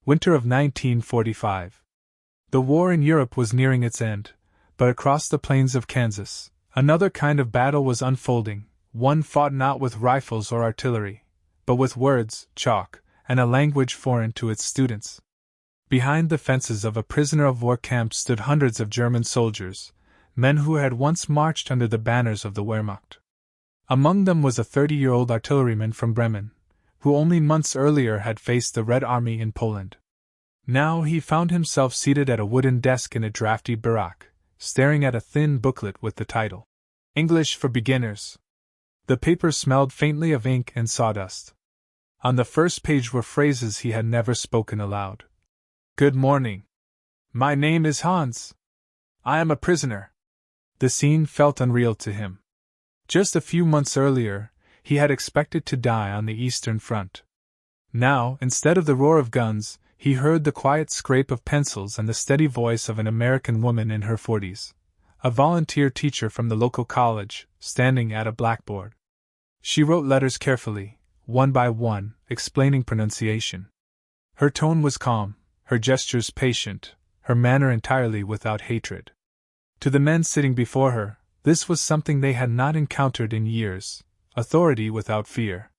Winter of 1945. The war in Europe was nearing its end, but across the plains of Kansas, another kind of battle was unfolding, one fought not with rifles or artillery, but with words, chalk, and a language foreign to its students. Behind the fences of a prisoner-of-war camp stood hundreds of German soldiers, men who had once marched under the banners of the Wehrmacht. Among them was a 30-year-old artilleryman from Bremen, who only months earlier had faced the Red Army in Poland. Now he found himself seated at a wooden desk in a drafty barrack, staring at a thin booklet with the title, English for Beginners. The paper smelled faintly of ink and sawdust. On the first page were phrases he had never spoken aloud. Good morning. My name is Hans. I am a prisoner. The scene felt unreal to him. Just a few months earlier, he had expected to die on the Eastern Front. Now, instead of the roar of guns, he heard the quiet scrape of pencils and the steady voice of an American woman in her 40s, a volunteer teacher from the local college, standing at a blackboard. She wrote letters carefully, one by one, explaining pronunciation. Her tone was calm, her gestures patient, her manner entirely without hatred. To the men sitting before her, this was something they had not encountered in years, authority without fear.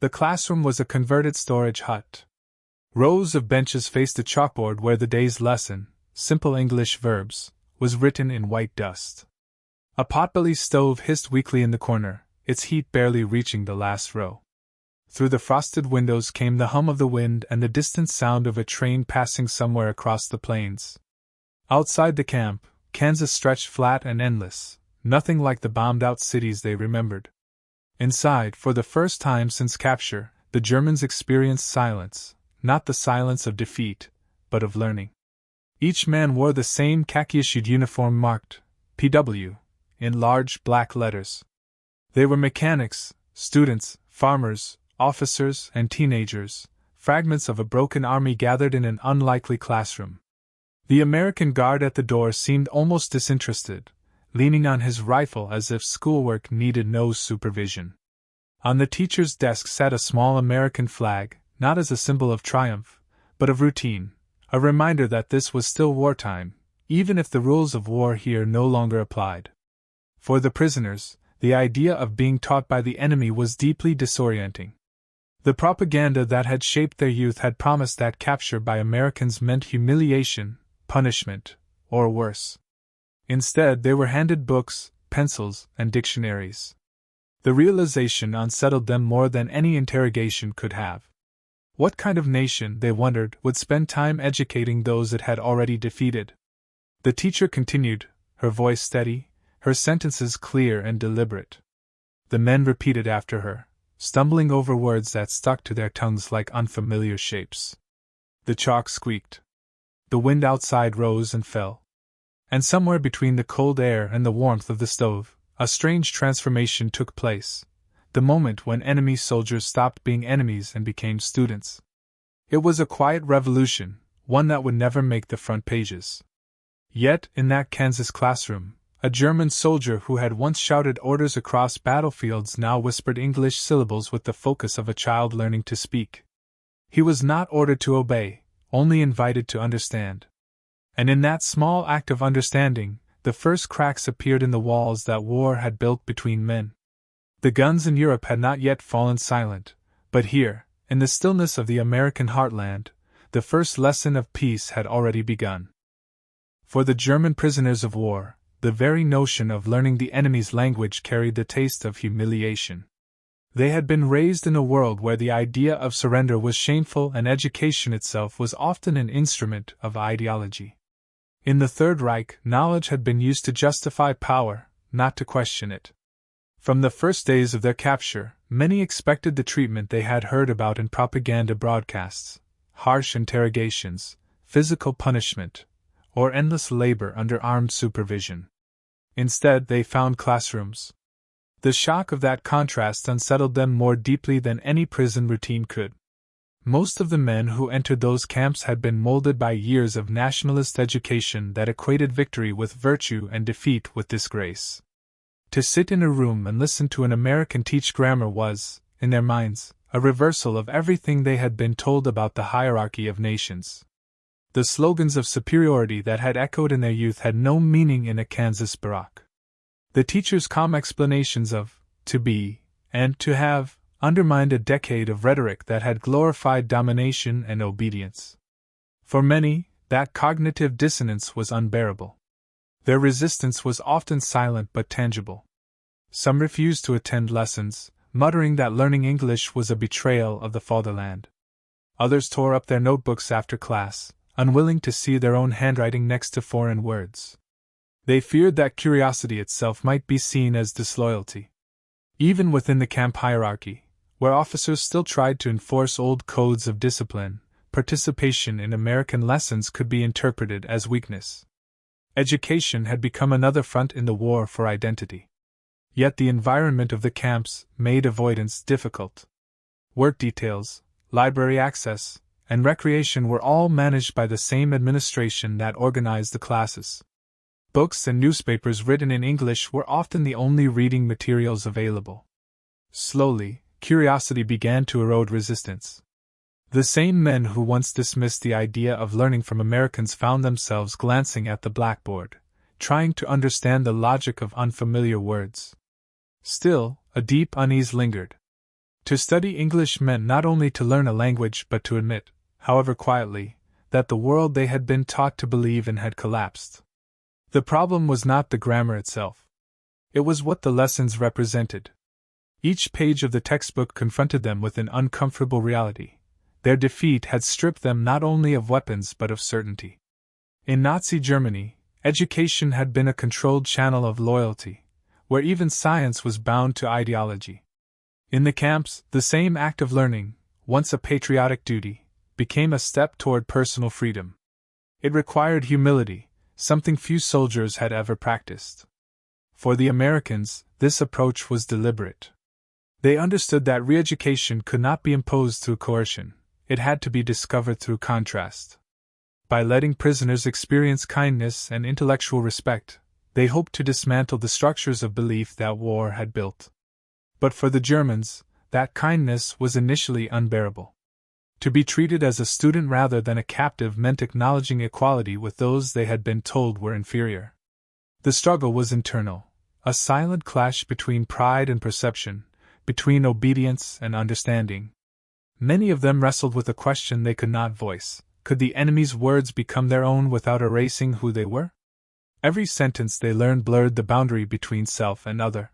The classroom was a converted storage hut. Rows of benches faced a chalkboard where the day's lesson, simple English verbs, was written in white dust. A potbelly stove hissed weakly in the corner, its heat barely reaching the last row. Through the frosted windows came the hum of the wind and the distant sound of a train passing somewhere across the plains. Outside the camp, Kansas stretched flat and endless, nothing like the bombed-out cities they remembered. Inside, for the first time since capture, the Germans experienced silence, not the silence of defeat, but of learning. Each man wore the same khaki-issued uniform marked PW in large black letters. They were mechanics, students, farmers, officers, and teenagers, fragments of a broken army gathered in an unlikely classroom. The American guard at the door seemed almost disinterested, leaning on his rifle as if schoolwork needed no supervision. On the teacher's desk sat a small American flag, not as a symbol of triumph, but of routine, a reminder that this was still wartime, even if the rules of war here no longer applied. For the prisoners, the idea of being taught by the enemy was deeply disorienting. The propaganda that had shaped their youth had promised that capture by Americans meant humiliation, punishment, or worse. Instead, they were handed books, pencils, and dictionaries. The realization unsettled them more than any interrogation could have. What kind of nation, they wondered, would spend time educating those it had already defeated? The teacher continued, her voice steady, her sentences clear and deliberate. The men repeated after her, stumbling over words that stuck to their tongues like unfamiliar shapes. The chalk squeaked. The wind outside rose and fell. And somewhere between the cold air and the warmth of the stove, a strange transformation took place, the moment when enemy soldiers stopped being enemies and became students. It was a quiet revolution, one that would never make the front pages. Yet, in that Kansas classroom, a German soldier who had once shouted orders across battlefields now whispered English syllables with the focus of a child learning to speak. He was not ordered to obey, only invited to understand. And in that small act of understanding, the first cracks appeared in the walls that war had built between men. The guns in Europe had not yet fallen silent, but here, in the stillness of the American heartland, the first lesson of peace had already begun. For the German prisoners of war, the very notion of learning the enemy's language carried the taste of humiliation. They had been raised in a world where the idea of surrender was shameful and education itself was often an instrument of ideology. In the Third Reich, knowledge had been used to justify power, not to question it. From the first days of their capture, many expected the treatment they had heard about in propaganda broadcasts: harsh interrogations, physical punishment, or endless labor under armed supervision. Instead, they found classrooms. The shock of that contrast unsettled them more deeply than any prison routine could. Most of the men who entered those camps had been molded by years of nationalist education that equated victory with virtue and defeat with disgrace. To sit in a room and listen to an American teach grammar was, in their minds, a reversal of everything they had been told about the hierarchy of nations. The slogans of superiority that had echoed in their youth had no meaning in a Kansas barrack. The teacher's calm explanations of to be and to have undermined a decade of rhetoric that had glorified domination and obedience. For many, that cognitive dissonance was unbearable. Their resistance was often silent but tangible. Some refused to attend lessons, muttering that learning English was a betrayal of the fatherland. Others tore up their notebooks after class, unwilling to see their own handwriting next to foreign words. They feared that curiosity itself might be seen as disloyalty. Even within the camp hierarchy, where officers still tried to enforce old codes of discipline, participation in American lessons could be interpreted as weakness. Education had become another front in the war for identity. Yet the environment of the camps made avoidance difficult. Work details, library access, and recreation were all managed by the same administration that organized the classes. Books and newspapers written in English were often the only reading materials available. Slowly, curiosity began to erode resistance. The same men who once dismissed the idea of learning from Americans found themselves glancing at the blackboard, trying to understand the logic of unfamiliar words. Still, a deep unease lingered. To study English meant not only to learn a language but to admit, however quietly, that the world they had been taught to believe in had collapsed. The problem was not the grammar itself. It was what the lessons represented. Each page of the textbook confronted them with an uncomfortable reality. Their defeat had stripped them not only of weapons but of certainty. In Nazi Germany, education had been a controlled channel of loyalty, where even science was bound to ideology. In the camps, the same act of learning, once a patriotic duty, became a step toward personal freedom. It required humility, something few soldiers had ever practiced. For the Americans, this approach was deliberate. They understood that re-education could not be imposed through coercion. It had to be discovered through contrast. By letting prisoners experience kindness and intellectual respect, they hoped to dismantle the structures of belief that war had built. But for the Germans, that kindness was initially unbearable. To be treated as a student rather than a captive meant acknowledging equality with those they had been told were inferior. The struggle was internal, a silent clash between pride and perception, between obedience and understanding. Many of them wrestled with a question they could not voice: could the enemy's words become their own without erasing who they were? Every sentence they learned blurred the boundary between self and other.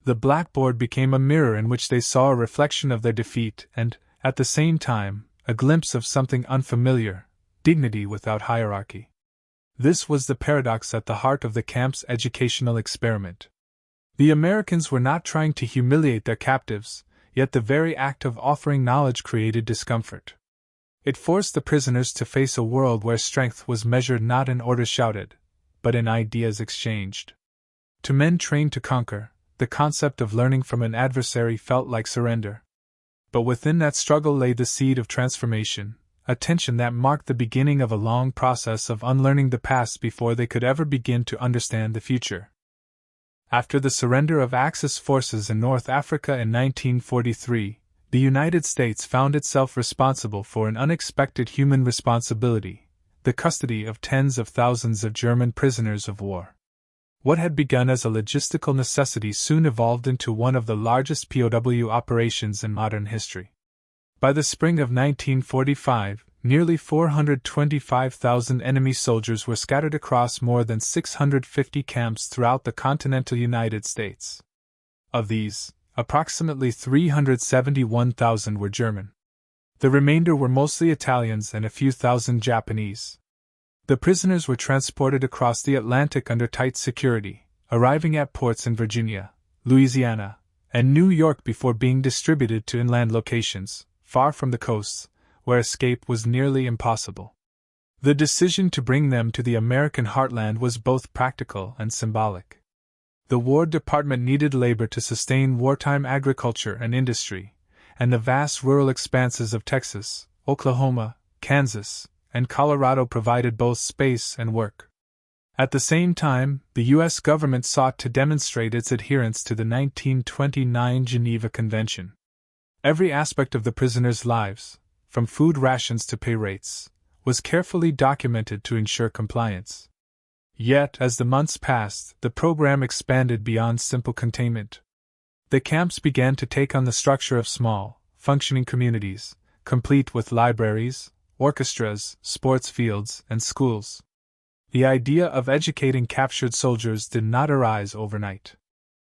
The blackboard became a mirror in which they saw a reflection of their defeat and, at the same time, a glimpse of something unfamiliar: dignity without hierarchy. This was the paradox at the heart of the camp's educational experiment. The Americans were not trying to humiliate their captives, yet the very act of offering knowledge created discomfort. It forced the prisoners to face a world where strength was measured not in orders shouted, but in ideas exchanged. To men trained to conquer, the concept of learning from an adversary felt like surrender. But within that struggle lay the seed of transformation, a tension that marked the beginning of a long process of unlearning the past before they could ever begin to understand the future. After the surrender of Axis forces in North Africa in 1943, the United States found itself responsible for an unexpected human responsibility: the custody of tens of thousands of German prisoners of war. What had begun as a logistical necessity soon evolved into one of the largest POW operations in modern history. By the spring of 1945, nearly 425,000 enemy soldiers were scattered across more than 650 camps throughout the continental United States. Of these, approximately 371,000 were German. The remainder were mostly Italians and a few thousand Japanese. The prisoners were transported across the Atlantic under tight security, arriving at ports in Virginia, Louisiana, and New York before being distributed to inland locations, far from the coasts, where escape was nearly impossible. The decision to bring them to the American heartland was both practical and symbolic. The War Department needed labor to sustain wartime agriculture and industry, and the vast rural expanses of Texas, Oklahoma, Kansas, and Colorado provided both space and work. At the same time, the U.S. government sought to demonstrate its adherence to the 1929 Geneva Convention. Every aspect of the prisoners' lives, from food rations to pay rates, was carefully documented to ensure compliance. Yet, as the months passed, the program expanded beyond simple containment. The camps began to take on the structure of small, functioning communities, complete with libraries, orchestras, sports fields, and schools. The idea of educating captured soldiers did not arise overnight.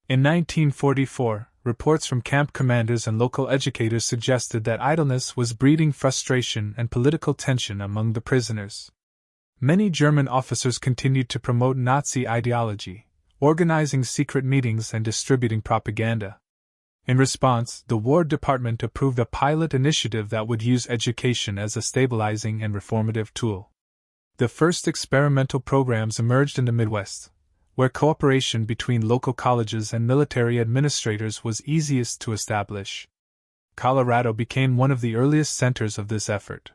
In 1944, reports from camp commanders and local educators suggested that idleness was breeding frustration and political tension among the prisoners. Many German officers continued to promote Nazi ideology, organizing secret meetings and distributing propaganda. In response, the War Department approved a pilot initiative that would use education as a stabilizing and reformative tool. The first experimental programs emerged in the Midwest, where cooperation between local colleges and military administrators was easiest to establish. Colorado became one of the earliest centers of this effort.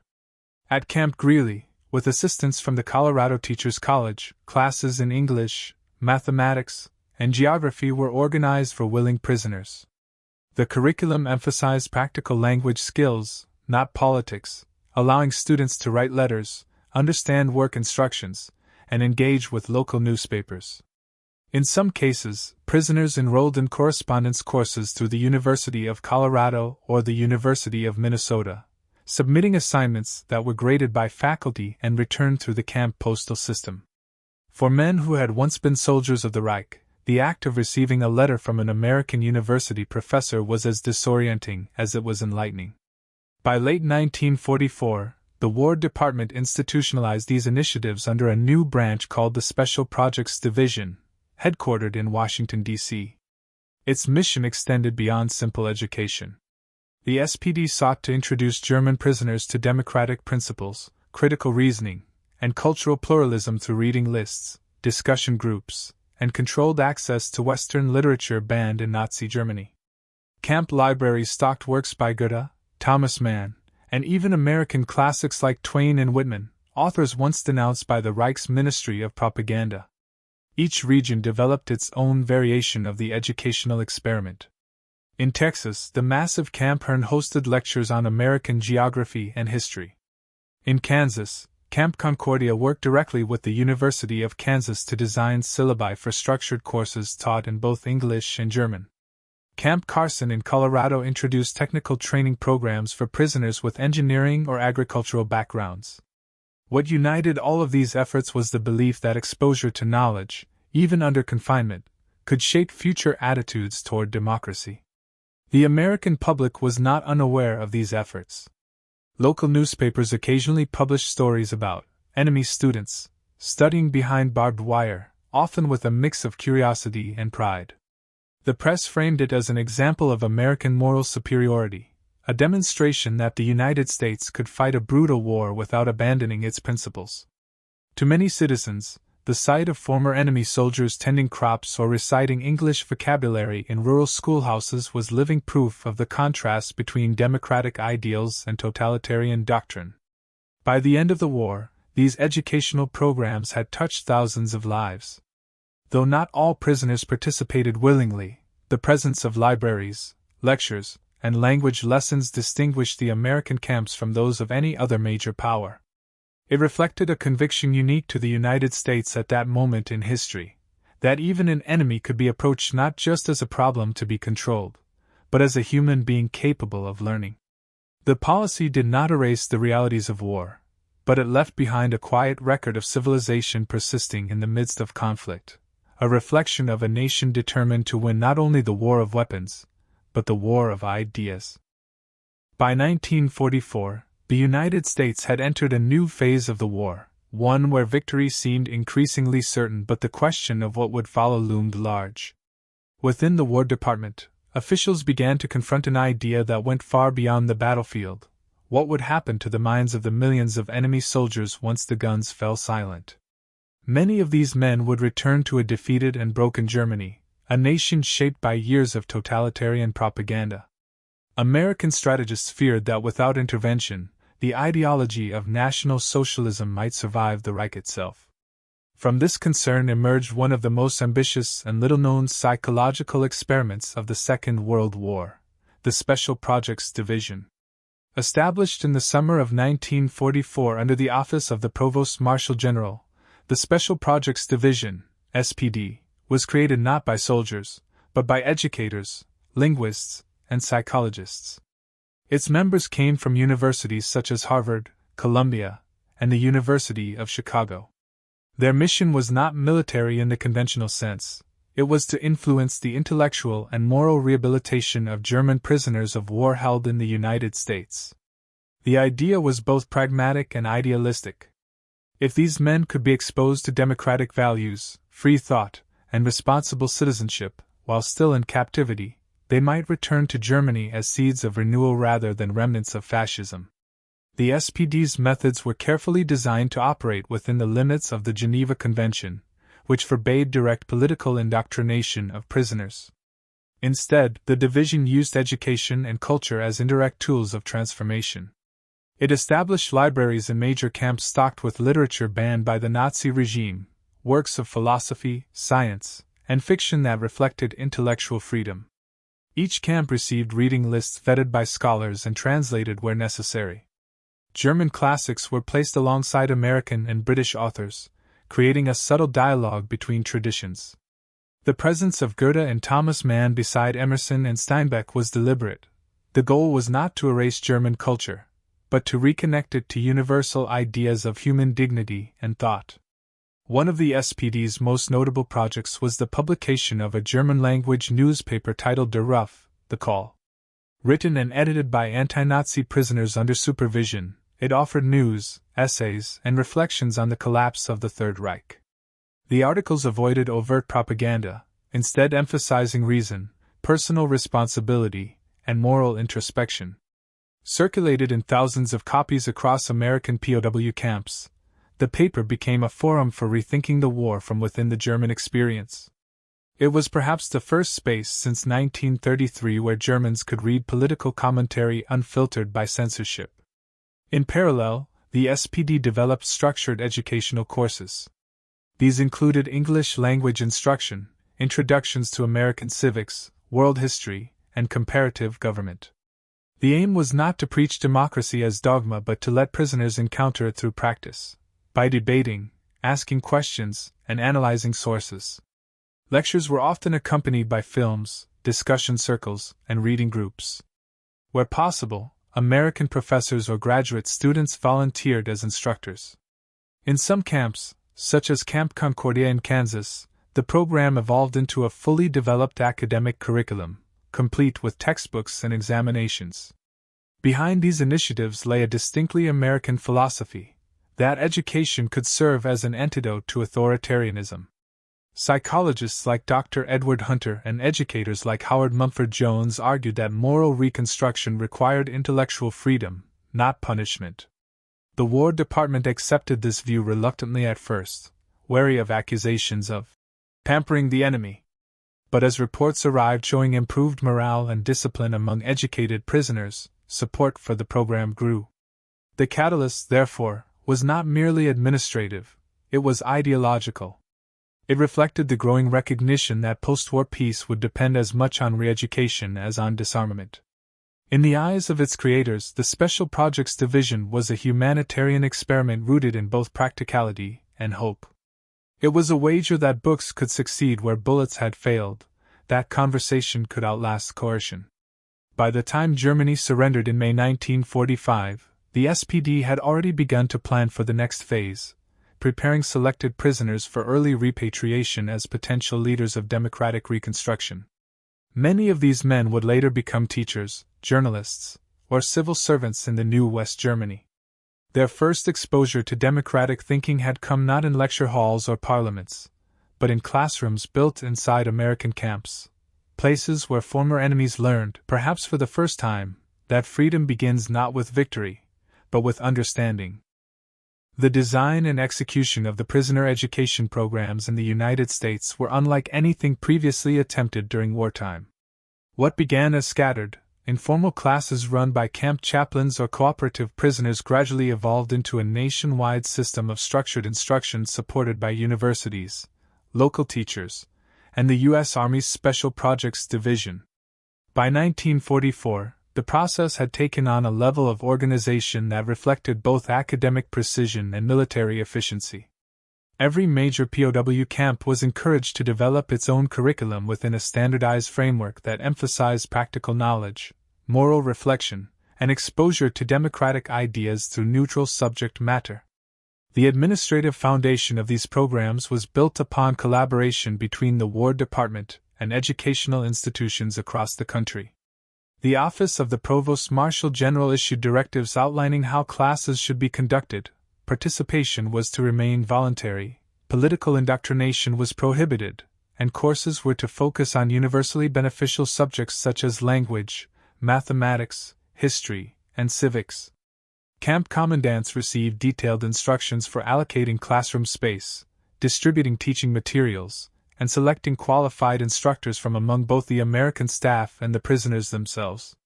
At Camp Greeley, with assistance from the Colorado Teachers College, classes in English, mathematics, and geography were organized for willing prisoners. The curriculum emphasized practical language skills, not politics, allowing students to write letters, understand work instructions, and engage with local newspapers. In some cases, prisoners enrolled in correspondence courses through the University of Colorado or the University of Minnesota, submitting assignments that were graded by faculty and returned through the camp postal system. For men who had once been soldiers of the Reich, the act of receiving a letter from an American university professor was as disorienting as it was enlightening. By late 1944, the War Department institutionalized these initiatives under a new branch called the Special Projects Division, headquartered in Washington, D.C. Its mission extended beyond simple education. The SPD sought to introduce German prisoners to democratic principles, critical reasoning, and cultural pluralism through reading lists, discussion groups, and controlled access to Western literature banned in Nazi Germany. Camp libraries stocked works by Goethe, Thomas Mann, and even American classics like Twain and Whitman, authors once denounced by the Reich's Ministry of Propaganda. Each region developed its own variation of the educational experiment. In Texas, the massive Camp Hearn hosted lectures on American geography and history. In Kansas, Camp Concordia worked directly with the University of Kansas to design syllabi for structured courses taught in both English and German. Camp Carson in Colorado introduced technical training programs for prisoners with engineering or agricultural backgrounds. What united all of these efforts was the belief that exposure to knowledge, even under confinement, could shape future attitudes toward democracy. The American public was not unaware of these efforts. Local newspapers occasionally published stories about enemy students studying behind barbed wire, often with a mix of curiosity and pride. The press framed it as an example of American moral superiority, a demonstration that the United States could fight a brutal war without abandoning its principles. To many citizens, the sight of former enemy soldiers tending crops or reciting English vocabulary in rural schoolhouses was living proof of the contrast between democratic ideals and totalitarian doctrine. By the end of the war, these educational programs had touched thousands of lives. Though not all prisoners participated willingly, the presence of libraries, lectures, and language lessons distinguished the American camps from those of any other major power. It reflected a conviction unique to the United States at that moment in history, that even an enemy could be approached not just as a problem to be controlled, but as a human being capable of learning. The policy did not erase the realities of war, but it left behind a quiet record of civilization persisting in the midst of conflict, a reflection of a nation determined to win not only the war of weapons, but the war of ideas. By 1944, the United States had entered a new phase of the war, one where victory seemed increasingly certain, but the question of what would follow loomed large. Within the War Department, officials began to confront an idea that went far beyond the battlefield: what would happen to the minds of the millions of enemy soldiers once the guns fell silent? Many of these men would return to a defeated and broken Germany, a nation shaped by years of totalitarian propaganda. American strategists feared that without intervention, the ideology of National Socialism might survive the Reich itself. From this concern emerged one of the most ambitious and little-known psychological experiments of the Second World War, the Special Projects Division. Established in the summer of 1944 under the office of the Provost Marshal General, the Special Projects Division, SPD, was created not by soldiers, but by educators, linguists, and psychologists. Its members came from universities such as Harvard, Columbia, and the University of Chicago. Their mission was not military in the conventional sense. It was to influence the intellectual and moral rehabilitation of German prisoners of war held in the United States. The idea was both pragmatic and idealistic. If these men could be exposed to democratic values, free thought, and responsible citizenship, while still in captivity, they might return to Germany as seeds of renewal rather than remnants of fascism. The SPD's methods were carefully designed to operate within the limits of the Geneva Convention, which forbade direct political indoctrination of prisoners. Instead, the division used education and culture as indirect tools of transformation. It established libraries in major camps stocked with literature banned by the Nazi regime, works of philosophy, science, and fiction that reflected intellectual freedom. Each camp received reading lists vetted by scholars and translated where necessary. German classics were placed alongside American and British authors, creating a subtle dialogue between traditions. The presence of Goethe and Thomas Mann beside Emerson and Steinbeck was deliberate. The goal was not to erase German culture, but to reconnect it to universal ideas of human dignity and thought. One of the SPD's most notable projects was the publication of a German-language newspaper titled Der Ruf, The Call. Written and edited by anti-Nazi prisoners under supervision, it offered news, essays, and reflections on the collapse of the Third Reich. The articles avoided overt propaganda, instead emphasizing reason, personal responsibility, and moral introspection. Circulated in thousands of copies across American POW camps, the paper became a forum for rethinking the war from within the German experience. It was perhaps the first space since 1933 where Germans could read political commentary unfiltered by censorship. In parallel, the SPD developed structured educational courses. These included English language instruction, introductions to American civics, world history, and comparative government. The aim was not to preach democracy as dogma but to let prisoners encounter it through practice, by debating, asking questions, and analyzing sources. Lectures were often accompanied by films, discussion circles, and reading groups. Where possible, American professors or graduate students volunteered as instructors. In some camps, such as Camp Concordia in Kansas, the program evolved into a fully developed academic curriculum, complete with textbooks and examinations. Behind these initiatives lay a distinctly American philosophy, that education could serve as an antidote to authoritarianism. Psychologists like Dr. Edward Hunter and educators like Howard Mumford Jones argued that moral reconstruction required intellectual freedom, not punishment. The War Department accepted this view reluctantly at first, wary of accusations of pampering the enemy. But as reports arrived showing improved morale and discipline among educated prisoners, support for the program grew. The catalyst, therefore, was not merely administrative, it was ideological. It reflected the growing recognition that post-war peace would depend as much on re-education as on disarmament. In the eyes of its creators, the Special Projects Division was a humanitarian experiment rooted in both practicality and hope. It was a wager that books could succeed where bullets had failed, that conversation could outlast coercion. By the time Germany surrendered in May 1945, the SPD had already begun to plan for the next phase, preparing selected prisoners for early repatriation as potential leaders of democratic reconstruction. Many of these men would later become teachers, journalists, or civil servants in the new West Germany. Their first exposure to democratic thinking had come not in lecture halls or parliaments, but in classrooms built inside American camps, places where former enemies learned, perhaps for the first time, that freedom begins not with victory, but with understanding. The design and execution of the prisoner education programs in the United States were unlike anything previously attempted during wartime. What began as scattered, informal classes run by camp chaplains or cooperative prisoners gradually evolved into a nationwide system of structured instruction supported by universities, local teachers, and the U.S. Army's Special Projects Division. By 1944, the process had taken on a level of organization that reflected both academic precision and military efficiency. Every major POW camp was encouraged to develop its own curriculum within a standardized framework that emphasized practical knowledge, moral reflection, and exposure to democratic ideas through neutral subject matter. The administrative foundation of these programs was built upon collaboration between the War Department and educational institutions across the country. The Office of the Provost Marshal General issued directives outlining how classes should be conducted. Participation was to remain voluntary, political indoctrination was prohibited, and courses were to focus on universally beneficial subjects such as language, mathematics, history, and civics. Camp commandants received detailed instructions for allocating classroom space, distributing teaching materials, and selecting qualified instructors from among both the American staff and the prisoners themselves.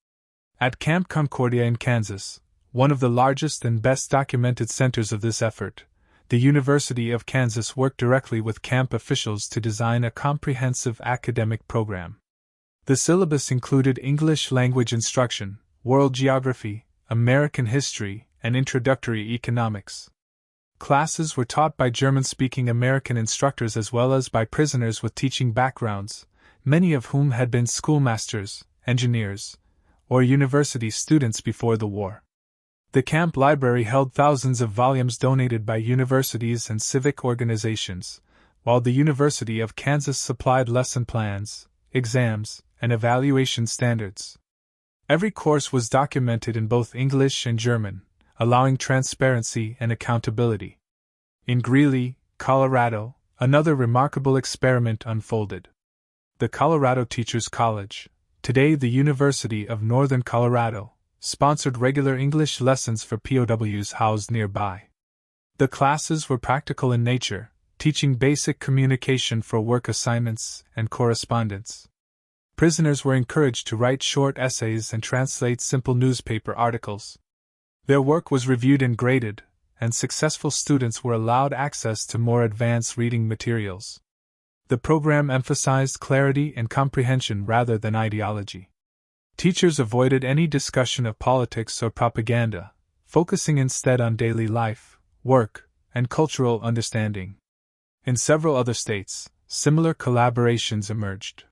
At Camp Concordia in Kansas, one of the largest and best documented centers of this effort, the University of Kansas worked directly with camp officials to design a comprehensive academic program. The syllabus included English language instruction, world geography, American history, and introductory economics. Classes were taught by German-speaking American instructors as well as by prisoners with teaching backgrounds, many of whom had been schoolmasters, engineers, or university students before the war. The camp library held thousands of volumes donated by universities and civic organizations, while the University of Kansas supplied lesson plans, exams, and evaluation standards. Every course was documented in both English and German, allowing transparency and accountability. In Greeley, Colorado, another remarkable experiment unfolded. The Colorado Teachers College, today the University of Northern Colorado, sponsored regular English lessons for POWs housed nearby. The classes were practical in nature, teaching basic communication for work assignments and correspondence. Prisoners were encouraged to write short essays and translate simple newspaper articles. Their work was reviewed and graded, and successful students were allowed access to more advanced reading materials. The program emphasized clarity and comprehension rather than ideology. Teachers avoided any discussion of politics or propaganda, focusing instead on daily life, work, and cultural understanding. In several other states, similar collaborations emerged.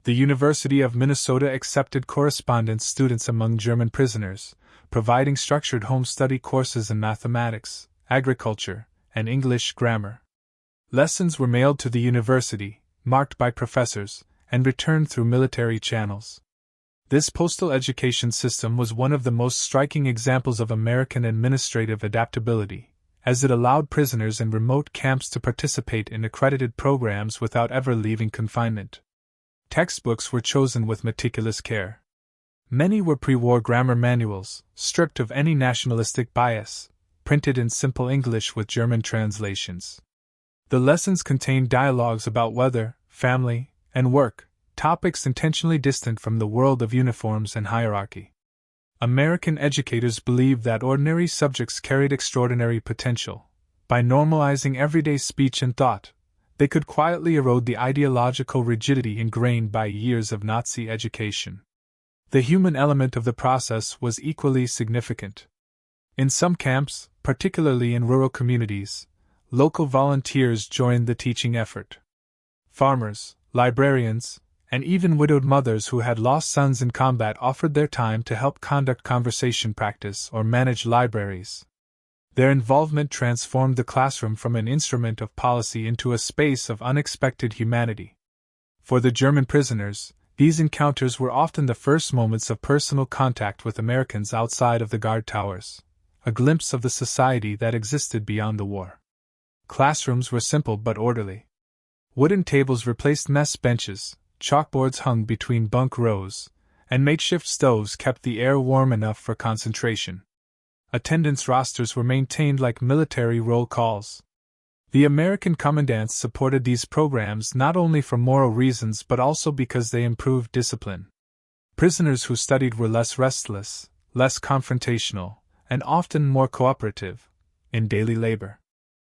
The University of Minnesota accepted correspondence students among German prisoners, providing structured home study courses in mathematics, agriculture, and English grammar. Lessons were mailed to the university, marked by professors, and returned through military channels. This postal education system was one of the most striking examples of American administrative adaptability, as it allowed prisoners in remote camps to participate in accredited programs without ever leaving confinement. Textbooks were chosen with meticulous care. Many were pre-war grammar manuals, stripped of any nationalistic bias, printed in simple English with German translations. The lessons contained dialogues about weather, family, and work, topics intentionally distant from the world of uniforms and hierarchy. American educators believed that ordinary subjects carried extraordinary potential. By normalizing everyday speech and thought, they could quietly erode the ideological rigidity ingrained by years of Nazi education. The human element of the process was equally significant. In some camps, particularly in rural communities, local volunteers joined the teaching effort. Farmers, librarians, and even widowed mothers who had lost sons in combat offered their time to help conduct conversation practice or manage libraries. Their involvement transformed the classroom from an instrument of policy into a space of unexpected humanity. For the German prisoners, these encounters were often the first moments of personal contact with Americans outside of the guard towers, a glimpse of the society that existed beyond the war. Classrooms were simple but orderly. Wooden tables replaced mess benches, chalkboards hung between bunk rows, and makeshift stoves kept the air warm enough for concentration. Attendance rosters were maintained like military roll calls. The American commandants supported these programs not only for moral reasons but also because they improved discipline. Prisoners who studied were less restless, less confrontational, and often more cooperative in daily labor.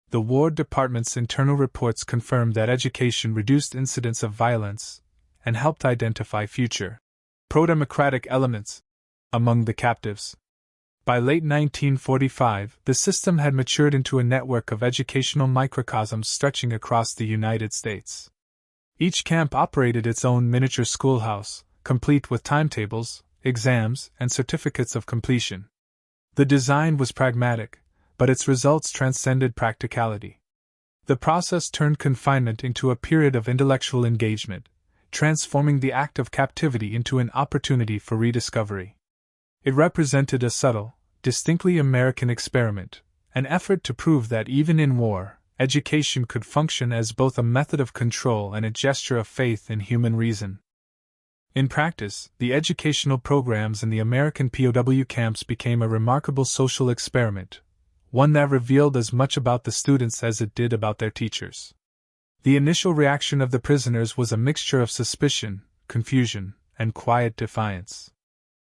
The War Department's internal reports confirmed that education reduced incidents of violence and helped identify future pro-democratic elements among the captives. By late 1945, the system had matured into a network of educational microcosms stretching across the United States. Each camp operated its own miniature schoolhouse, complete with timetables, exams, and certificates of completion. The design was pragmatic, but its results transcended practicality. The process turned confinement into a period of intellectual engagement, transforming the act of captivity into an opportunity for rediscovery. It represented a subtle, distinctly American experiment, an effort to prove that even in war, education could function as both a method of control and a gesture of faith in human reason. In practice, the educational programs in the American POW camps became a remarkable social experiment, one that revealed as much about the students as it did about their teachers. The initial reaction of the prisoners was a mixture of suspicion, confusion, and quiet defiance.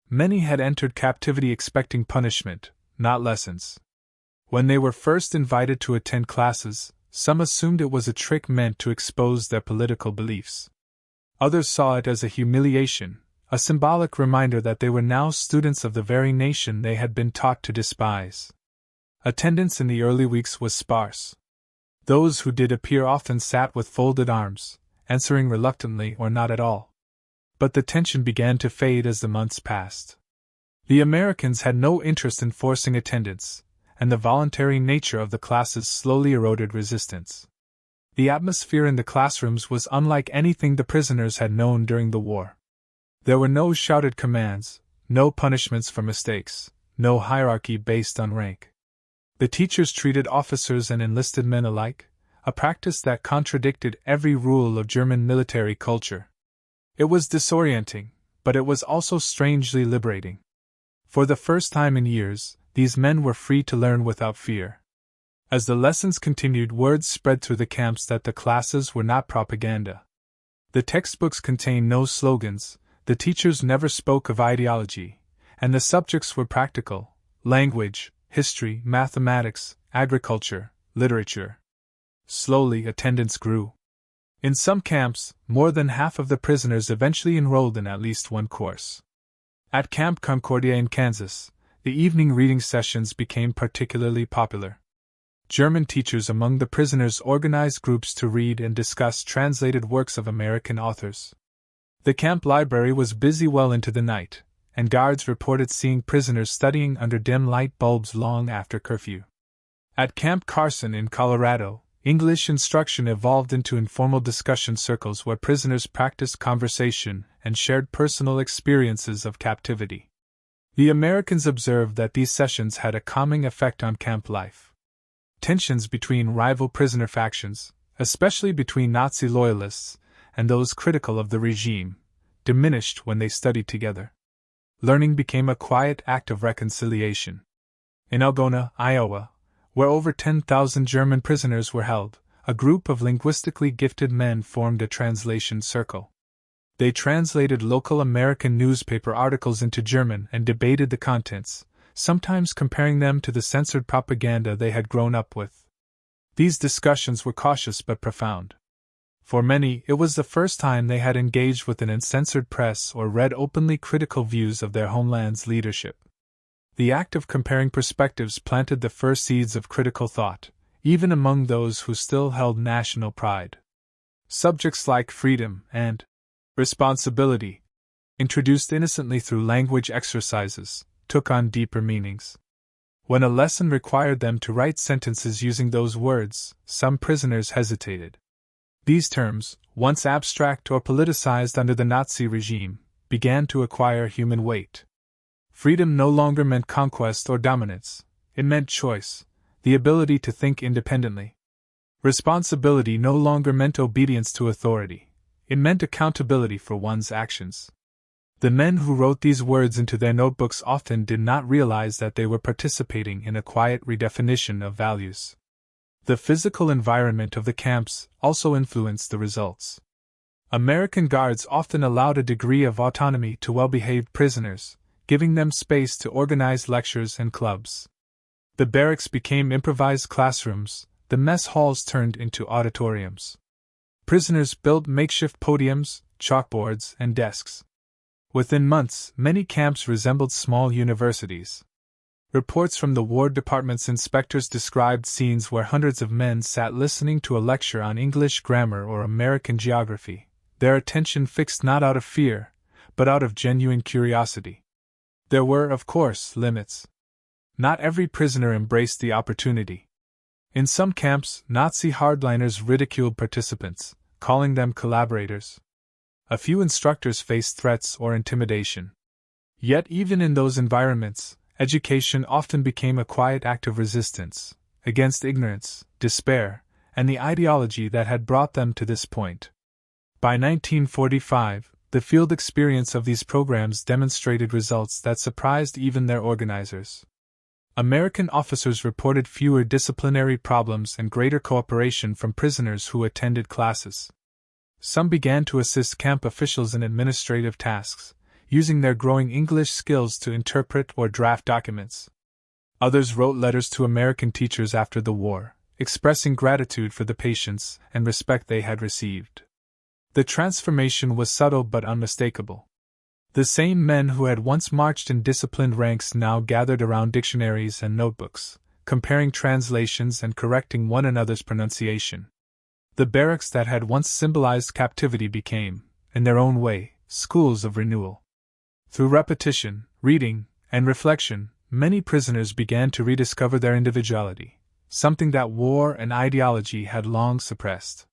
Many had entered captivity expecting punishment, not lessons. When they were first invited to attend classes, some assumed it was a trick meant to expose their political beliefs. Others saw it as a humiliation, a symbolic reminder that they were now students of the very nation they had been taught to despise. Attendance in the early weeks was sparse. Those who did appear often sat with folded arms, answering reluctantly or not at all. But the tension began to fade as the months passed. The Americans had no interest in forcing attendance, and the voluntary nature of the classes slowly eroded resistance. The atmosphere in the classrooms was unlike anything the prisoners had known during the war. There were no shouted commands, no punishments for mistakes, no hierarchy based on rank. The teachers treated officers and enlisted men alike, a practice that contradicted every rule of German military culture. It was disorienting, but it was also strangely liberating. For the first time in years, these men were free to learn without fear. As the lessons continued, words spread through the camps that the classes were not propaganda. The textbooks contained no slogans, the teachers never spoke of ideology, and the subjects were practical: language, history, mathematics, agriculture, literature. Slowly, attendance grew. In some camps, more than half of the prisoners eventually enrolled in at least one course. At Camp Concordia in Kansas, the evening reading sessions became particularly popular. German teachers among the prisoners organized groups to read and discuss translated works of American authors. The camp library was busy well into the night, and guards reported seeing prisoners studying under dim light bulbs long after curfew. At Camp Carson in Colorado, English instruction evolved into informal discussion circles where prisoners practiced conversation and shared personal experiences of captivity. The Americans observed that these sessions had a calming effect on camp life. Tensions between rival prisoner factions, especially between Nazi loyalists and those critical of the regime, diminished when they studied together. Learning became a quiet act of reconciliation. In Algona, Iowa, where over 10,000 German prisoners were held, a group of linguistically gifted men formed a translation circle. They translated local American newspaper articles into German and debated the contents, sometimes comparing them to the censored propaganda they had grown up with. These discussions were cautious but profound. For many, it was the first time they had engaged with an uncensored press or read openly critical views of their homeland's leadership. The act of comparing perspectives planted the first seeds of critical thought, even among those who still held national pride. Subjects like freedom and responsibility, introduced innocently through language exercises, took on deeper meanings. When a lesson required them to write sentences using those words, some prisoners hesitated. These terms, once abstract or politicized under the Nazi regime, began to acquire human weight. Freedom no longer meant conquest or dominance, it meant choice, the ability to think independently. Responsibility no longer meant obedience to authority, it meant accountability for one's actions. The men who wrote these words into their notebooks often did not realize that they were participating in a quiet redefinition of values. The physical environment of the camps also influenced the results. American guards often allowed a degree of autonomy to well-behaved prisoners, giving them space to organize lectures and clubs. The barracks became improvised classrooms, the mess halls turned into auditoriums. Prisoners built makeshift podiums, chalkboards, and desks. Within months, many camps resembled small universities. Reports from the War Department's inspectors described scenes where hundreds of men sat listening to a lecture on English grammar or American geography, their attention fixed not out of fear, but out of genuine curiosity. There were, of course, limits. Not every prisoner embraced the opportunity. In some camps, Nazi hardliners ridiculed participants, calling them collaborators. A few instructors faced threats or intimidation. Yet even in those environments, education often became a quiet act of resistance against ignorance, despair, and the ideology that had brought them to this point. By 1945, the field experience of these programs demonstrated results that surprised even their organizers. American officers reported fewer disciplinary problems and greater cooperation from prisoners who attended classes. Some began to assist camp officials in administrative tasks, using their growing English skills to interpret or draft documents. Others wrote letters to American teachers after the war, expressing gratitude for the patience and respect they had received. The transformation was subtle but unmistakable. The same men who had once marched in disciplined ranks now gathered around dictionaries and notebooks, comparing translations and correcting one another's pronunciation. The barracks that had once symbolized captivity became, in their own way, schools of renewal. Through repetition, reading, and reflection, many prisoners began to rediscover their individuality, something that war and ideology had long suppressed.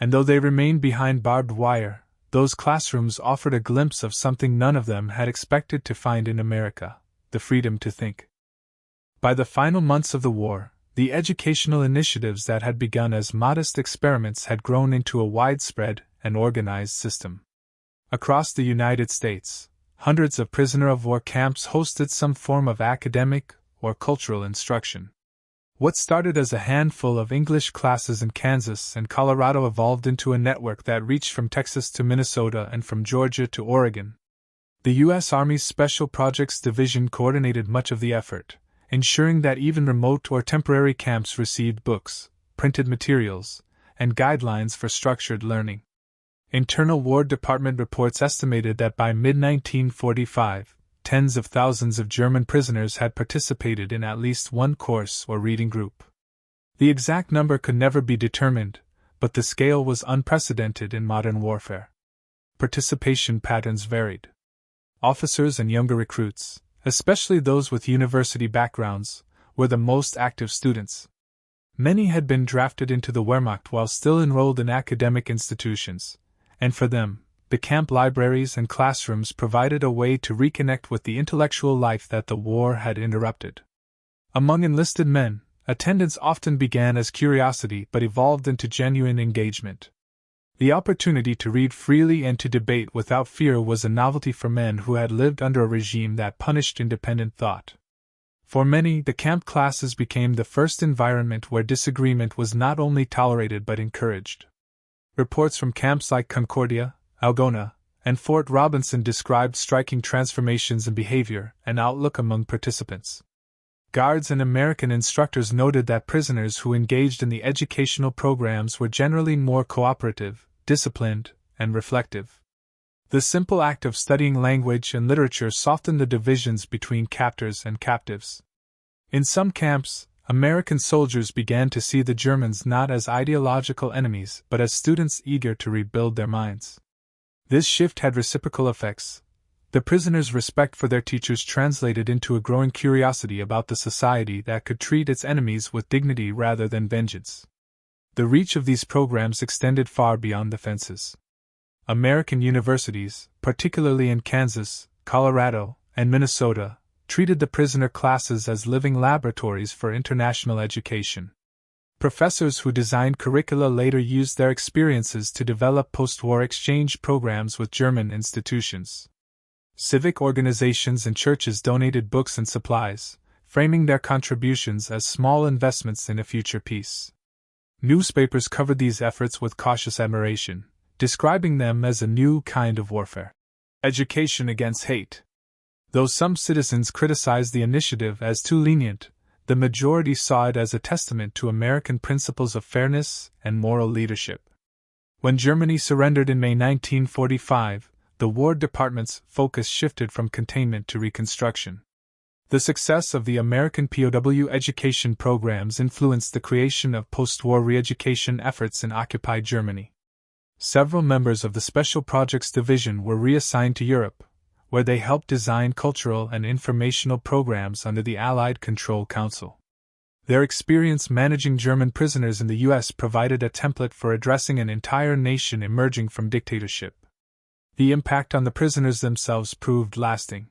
And though they remained behind barbed wire, those classrooms offered a glimpse of something none of them had expected to find in America: the freedom to think. By the final months of the war, the educational initiatives that had begun as modest experiments had grown into a widespread and organized system. Across the United States, hundreds of prisoner-of-war camps hosted some form of academic or cultural instruction. What started as a handful of English classes in Kansas and Colorado evolved into a network that reached from Texas to Minnesota and from Georgia to Oregon. The U.S. Army's Special Projects Division coordinated much of the effort, ensuring that even remote or temporary camps received books, printed materials, and guidelines for structured learning. Internal War Department reports estimated that by mid-1945, tens of thousands of German prisoners had participated in at least one course or reading group. The exact number could never be determined, but the scale was unprecedented in modern warfare. Participation patterns varied. Officers and younger recruits, especially those with university backgrounds, were the most active students. Many had been drafted into the Wehrmacht while still enrolled in academic institutions, and for them, the camp libraries and classrooms provided a way to reconnect with the intellectual life that the war had interrupted. Among enlisted men, attendance often began as curiosity but evolved into genuine engagement. The opportunity to read freely and to debate without fear was a novelty for men who had lived under a regime that punished independent thought. For many, the camp classes became the first environment where disagreement was not only tolerated but encouraged. Reports from camps like Concordia, Algona, and Fort Robinson described striking transformations in behavior and outlook among participants. Guards and American instructors noted that prisoners who engaged in the educational programs were generally more cooperative, disciplined, and reflective. The simple act of studying language and literature softened the divisions between captors and captives. In some camps, American soldiers began to see the Germans not as ideological enemies but as students eager to rebuild their minds. This shift had reciprocal effects. The prisoners' respect for their teachers translated into a growing curiosity about the society that could treat its enemies with dignity rather than vengeance. The reach of these programs extended far beyond the fences. American universities, particularly in Kansas, Colorado, and Minnesota, treated the prisoner classes as living laboratories for international education. Professors who designed curricula later used their experiences to develop post-war exchange programs with German institutions. Civic organizations and churches donated books and supplies, framing their contributions as small investments in a future peace. Newspapers covered these efforts with cautious admiration, describing them as a new kind of warfare. Education against hate. Though some citizens criticized the initiative as too lenient, the majority saw it as a testament to American principles of fairness and moral leadership. When Germany surrendered in May 1945, the War Department's focus shifted from containment to reconstruction. The success of the American POW education programs influenced the creation of post-war re-education efforts in occupied Germany. Several members of the Special Projects Division were reassigned to Europe, where they helped design cultural and informational programs under the Allied Control Council. Their experience managing German prisoners in the U.S. provided a template for addressing an entire nation emerging from dictatorship. The impact on the prisoners themselves proved lasting.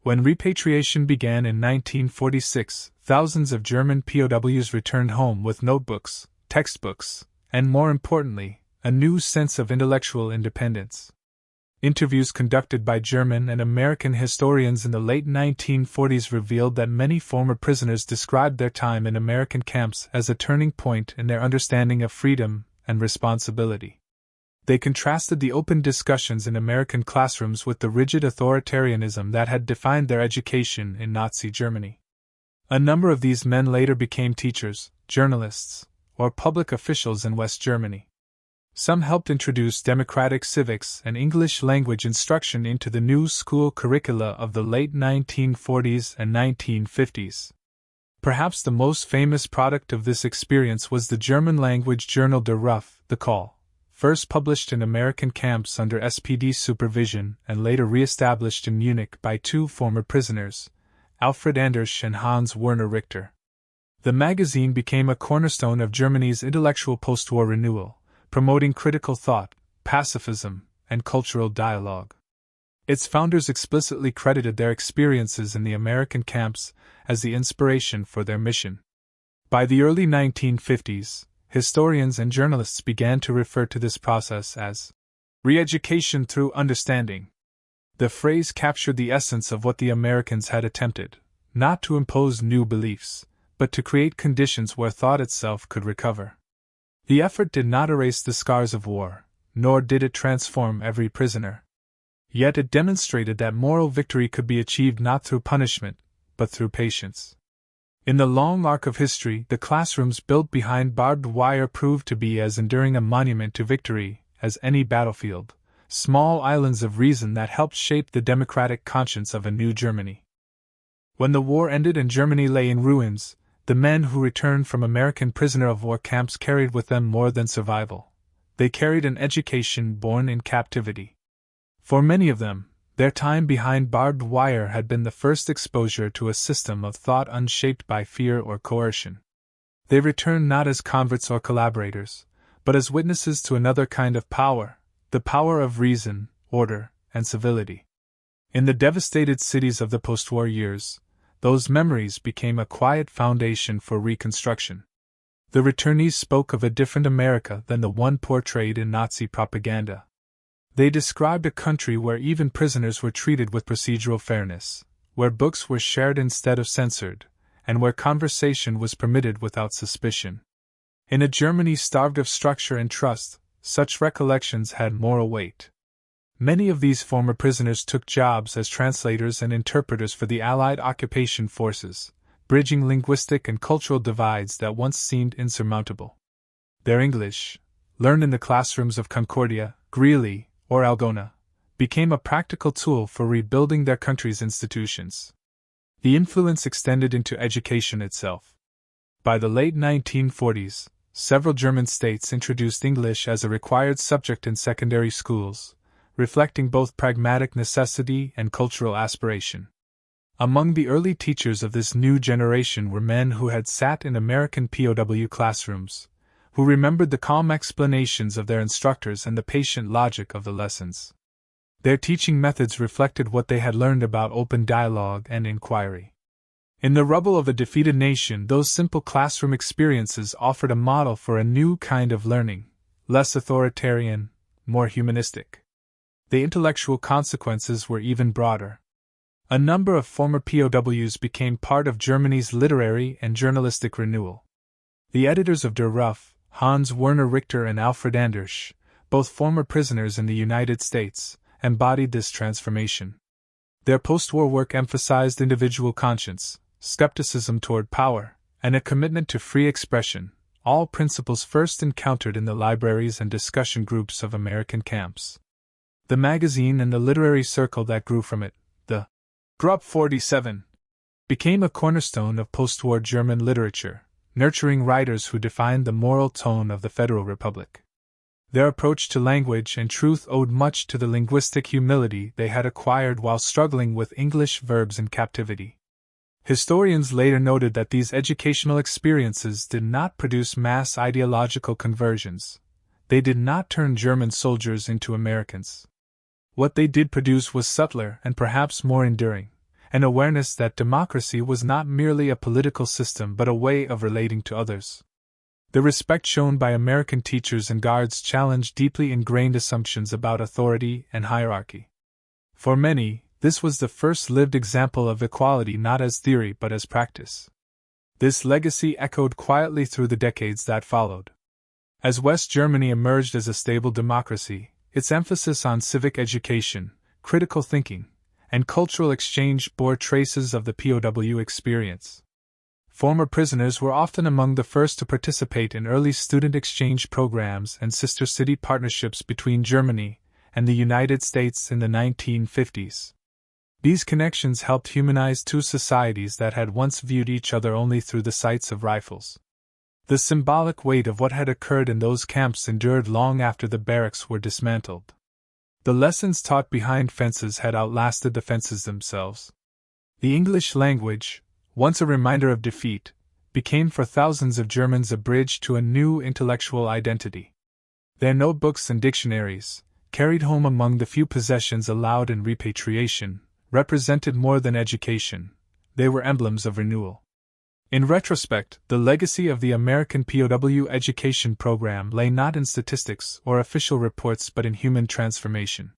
When repatriation began in 1946, thousands of German POWs returned home with notebooks, textbooks, and more importantly, a new sense of intellectual independence. Interviews conducted by German and American historians in the late 1940s revealed that many former prisoners described their time in American camps as a turning point in their understanding of freedom and responsibility. They contrasted the open discussions in American classrooms with the rigid authoritarianism that had defined their education in Nazi Germany. A number of these men later became teachers, journalists, or public officials in West Germany. Some helped introduce democratic civics and English language instruction into the new school curricula of the late 1940s and 1950s. Perhaps the most famous product of this experience was the German-language journal Der Ruf, The Call, first published in American camps under SPD supervision and later re-established in Munich by two former prisoners, Alfred Andersch and Hans Werner Richter. The magazine became a cornerstone of Germany's intellectual post-war renewal, promoting critical thought, pacifism, and cultural dialogue. Its founders explicitly credited their experiences in the American camps as the inspiration for their mission. By the early 1950s, historians and journalists began to refer to this process as re-education through understanding. The phrase captured the essence of what the Americans had attempted, not to impose new beliefs, but to create conditions where thought itself could recover. The effort did not erase the scars of war, nor did it transform every prisoner. Yet it demonstrated that moral victory could be achieved not through punishment, but through patience. In the long arc of history, the classrooms built behind barbed wire proved to be as enduring a monument to victory as any battlefield, small islands of reason that helped shape the democratic conscience of a new Germany. When the war ended and Germany lay in ruins, the men who returned from American prisoner of war camps carried with them more than survival. They carried an education born in captivity. For many of them, their time behind barbed wire had been the first exposure to a system of thought unshaped by fear or coercion. They returned not as converts or collaborators, but as witnesses to another kind of power, the power of reason, order, and civility. In the devastated cities of the post-war years, those memories became a quiet foundation for reconstruction. The returnees spoke of a different America than the one portrayed in Nazi propaganda. They described a country where even prisoners were treated with procedural fairness, where books were shared instead of censored, and where conversation was permitted without suspicion. In a Germany starved of structure and trust, such recollections had moral weight. Many of these former prisoners took jobs as translators and interpreters for the Allied occupation forces, bridging linguistic and cultural divides that once seemed insurmountable. Their English, learned in the classrooms of Concordia, Greeley, or Algona, became a practical tool for rebuilding their country's institutions. The influence extended into education itself. By the late 1940s, several German states introduced English as a required subject in secondary schools, reflecting both pragmatic necessity and cultural aspiration. Among the early teachers of this new generation were men who had sat in American POW classrooms, who remembered the calm explanations of their instructors and the patient logic of the lessons. Their teaching methods reflected what they had learned about open dialogue and inquiry. In the rubble of a defeated nation, those simple classroom experiences offered a model for a new kind of learning, less authoritarian, more humanistic. The intellectual consequences were even broader. A number of former POWs became part of Germany's literary and journalistic renewal. The editors of Der Ruf, Hans Werner Richter and Alfred Andersch, both former prisoners in the United States, embodied this transformation. Their post-war work emphasized individual conscience, skepticism toward power, and a commitment to free expression, all principles first encountered in the libraries and discussion groups of American camps. The magazine and the literary circle that grew from it, the Grupp 47, became a cornerstone of post-war German literature, nurturing writers who defined the moral tone of the Federal Republic. Their approach to language and truth owed much to the linguistic humility they had acquired while struggling with English verbs in captivity. Historians later noted that these educational experiences did not produce mass ideological conversions. They did not turn German soldiers into Americans. What they did produce was subtler and perhaps more enduring, an awareness that democracy was not merely a political system but a way of relating to others. The respect shown by American teachers and guards challenged deeply ingrained assumptions about authority and hierarchy. For many, this was the first lived example of equality not as theory but as practice. This legacy echoed quietly through the decades that followed. As West Germany emerged as a stable democracy, its emphasis on civic education, critical thinking, and cultural exchange bore traces of the POW experience. Former prisoners were often among the first to participate in early student exchange programs and sister city partnerships between Germany and the United States in the 1950s. These connections helped humanize two societies that had once viewed each other only through the sights of rifles. The symbolic weight of what had occurred in those camps endured long after the barracks were dismantled. The lessons taught behind fences had outlasted the fences themselves. The English language, once a reminder of defeat, became for thousands of Germans a bridge to a new intellectual identity. Their notebooks and dictionaries, carried home among the few possessions allowed in repatriation, represented more than education. They were emblems of renewal. In retrospect, the legacy of the American POW education program lay not in statistics or official reports but in human transformation.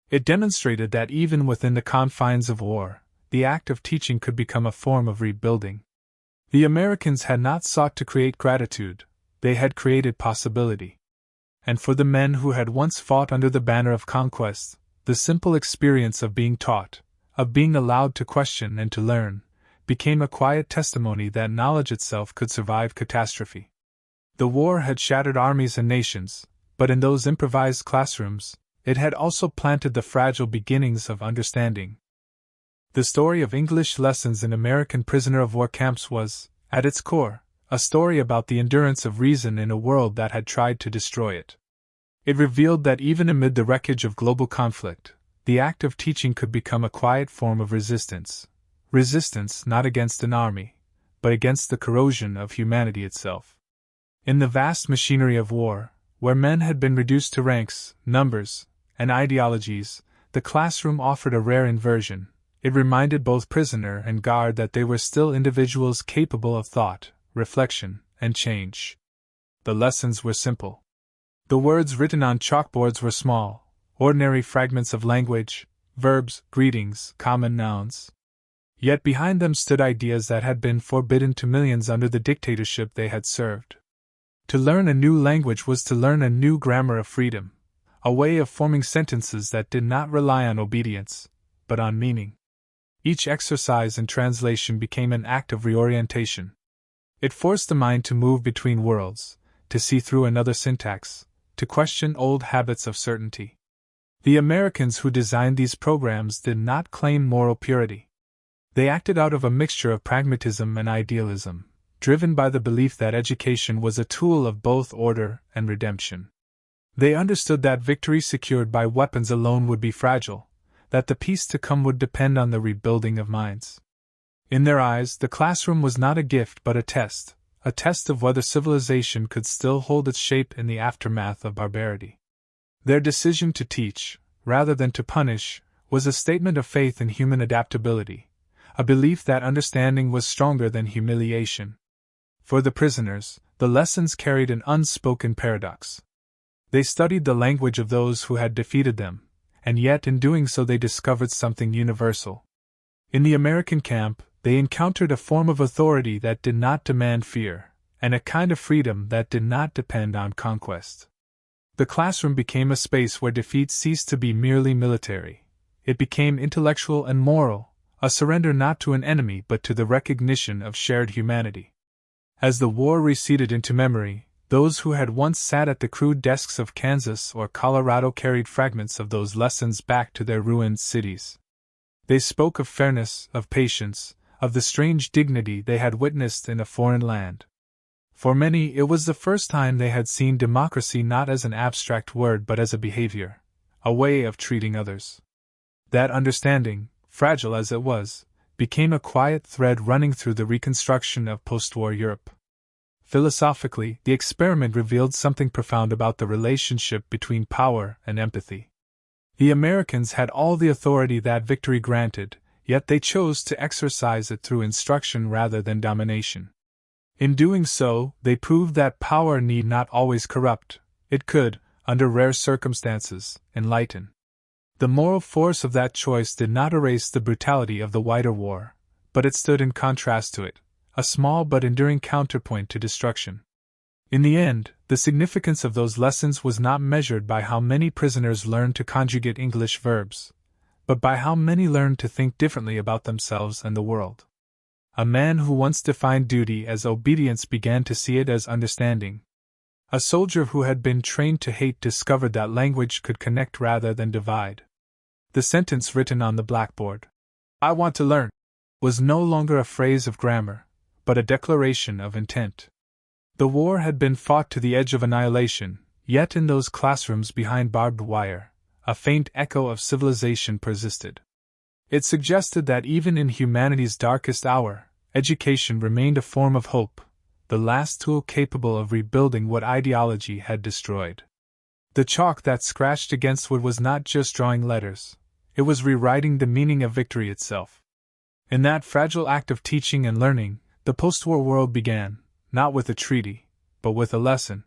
It demonstrated that even within the confines of war, the act of teaching could become a form of rebuilding. The Americans had not sought to create gratitude, they had created possibility. And for the men who had once fought under the banner of conquest, the simple experience of being taught, of being allowed to question and to learn, became a quiet testimony that knowledge itself could survive catastrophe. The war had shattered armies and nations, but in those improvised classrooms, it had also planted the fragile beginnings of understanding. The story of English lessons in American prisoner of war camps was, at its core, a story about the endurance of reason in a world that had tried to destroy it. It revealed that even amid the wreckage of global conflict, the act of teaching could become a quiet form of resistance. Resistance not against an army, but against the corrosion of humanity itself. In the vast machinery of war, where men had been reduced to ranks, numbers, and ideologies, the classroom offered a rare inversion. It reminded both prisoner and guard that they were still individuals capable of thought, reflection, and change. The lessons were simple. The words written on chalkboards were small, ordinary fragments of language, verbs, greetings, common nouns. Yet behind them stood ideas that had been forbidden to millions under the dictatorship they had served. To learn a new language was to learn a new grammar of freedom, a way of forming sentences that did not rely on obedience, but on meaning. Each exercise in translation became an act of reorientation. It forced the mind to move between worlds, to see through another syntax, to question old habits of certainty. The Americans who designed these programs did not claim moral purity. They acted out of a mixture of pragmatism and idealism, driven by the belief that education was a tool of both order and redemption. They understood that victory secured by weapons alone would be fragile, that the peace to come would depend on the rebuilding of minds. In their eyes, the classroom was not a gift but a test of whether civilization could still hold its shape in the aftermath of barbarity. Their decision to teach, rather than to punish, was a statement of faith in human adaptability, a belief that understanding was stronger than humiliation. For the prisoners, the lessons carried an unspoken paradox. They studied the language of those who had defeated them, and yet in doing so they discovered something universal. In the American camp, they encountered a form of authority that did not demand fear, and a kind of freedom that did not depend on conquest. The classroom became a space where defeat ceased to be merely military. It became intellectual and moral, a surrender not to an enemy but to the recognition of shared humanity. As the war receded into memory, Those who had once sat at the crude desks of Kansas or Colorado carried fragments of those lessons back to their ruined cities. They spoke of fairness, of patience, of the strange dignity they had witnessed in a foreign land. For many, it was the first time they had seen democracy not as an abstract word but as a behavior, a way of treating others. That understanding, fragile as it was, became a quiet thread running through the reconstruction of post-war Europe. Philosophically, the experiment revealed something profound about the relationship between power and empathy. The Americans had all the authority that victory granted, yet they chose to exercise it through instruction rather than domination. In doing so, they proved that power need not always corrupt; it could, under rare circumstances, enlighten. The moral force of that choice did not erase the brutality of the wider war, but it stood in contrast to it, a small but enduring counterpoint to destruction. In the end, the significance of those lessons was not measured by how many prisoners learned to conjugate English verbs, but by how many learned to think differently about themselves and the world. A man who once defined duty as obedience began to see it as understanding. A soldier who had been trained to hate discovered that language could connect rather than divide. The sentence written on the blackboard, "I want to learn," was no longer a phrase of grammar, but a declaration of intent. The war had been fought to the edge of annihilation, yet in those classrooms behind barbed wire, a faint echo of civilization persisted. It suggested that even in humanity's darkest hour, education remained a form of hope, the last tool capable of rebuilding what ideology had destroyed. The chalk that scratched against wood was not just drawing letters, it was rewriting the meaning of victory itself. In that fragile act of teaching and learning, the post-war world began, not with a treaty, but with a lesson.